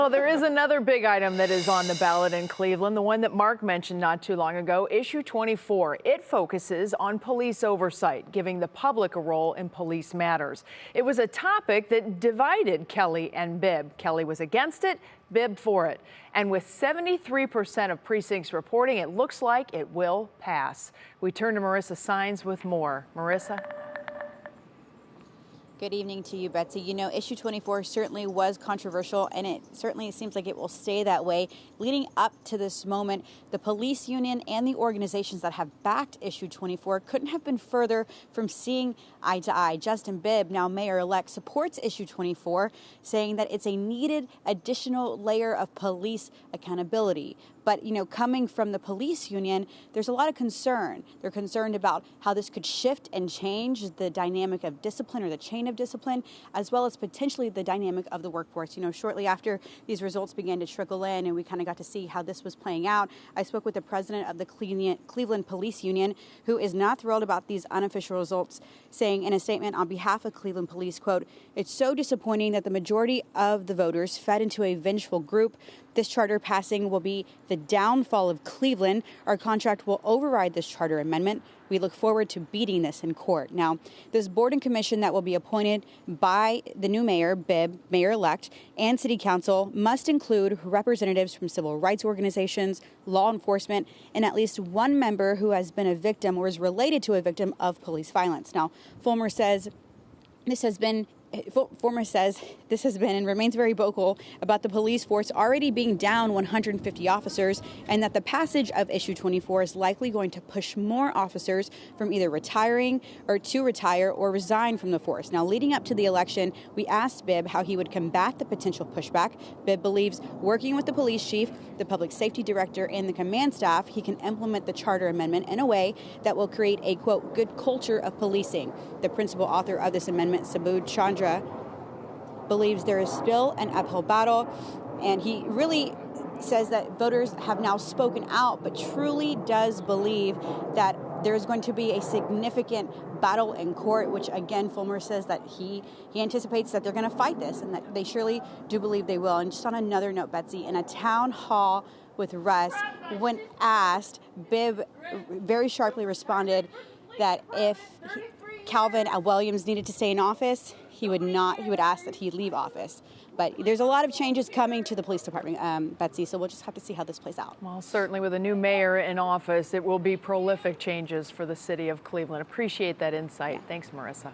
Well, there is another big item that is on the ballot in Cleveland, the one that Mark mentioned not too long ago, Issue 24. It focuses on police oversight, giving the public a role in police matters. It was a topic that divided Kelly and Bibb. Kelly was against it, Bibb for it. And with 73% of precincts reporting, it looks like it will pass. We turn to Marissa Saenz with more. Marissa? Good evening to you, Betsy. You know, Issue 24 certainly was controversial, and it certainly seems like it will stay that way. Leading up to this moment, the police union and the organizations that have backed Issue 24 couldn't have been further from seeing eye to eye. Justin Bibb, now mayor-elect, supports Issue 24, saying that it's a needed additional layer of police accountability. But, you know, coming from the police union, there's a lot of concern. They're concerned about how this could shift and change the dynamic of discipline or the chain of discipline, as well as potentially the dynamic of the workforce. You know, shortly after these results began to trickle in and we kind of got to see how this was playing out, I spoke with the president of the Cleveland Police Union, who is not thrilled about these unofficial results, saying in a statement on behalf of Cleveland Police, quote, "It's so disappointing that the majority of the voters fed into a vengeful group. This charter passing will be the downfall of Cleveland. Our contract will override this charter amendment. We look forward to beating this in court." Now, this board and commission that will be appointed by the new mayor, Bibb, mayor-elect, and city council must include representatives from civil rights organizations, law enforcement, and at least one member who has been a victim or is related to a victim of police violence. Now, Fulmer says this has been and remains very vocal about the police force already being down 150 officers, and that the passage of Issue 24 is likely going to push more officers from either retiring or to retire or resign from the force. Now, leading up to the election, we asked Bibb how he would combat the potential pushback. Bibb believes working with the police chief, the public safety director, and the command staff, he can implement the charter amendment in a way that will create a, quote, good culture of policing. The principal author of this amendment, Subodh Chandra, believes there is still an uphill battle, and he really says that voters have now spoken out, but truly does believe that there is going to be a significant battle in court, which again, Fulmer says that he anticipates that they're going to fight this, and that they surely do believe they will. And just on another note, Betsy, in a town hall with Russ, when asked, Bibb very sharply responded that if Calvin Williams needed to stay in office, he would ask that he leave office. But there's a lot of changes coming to the police department, Betsy, so we'll just have to see how this plays out. Well, certainly with a new mayor in office, it will be prolific changes for the city of Cleveland. Appreciate that insight. Thanks, Marissa.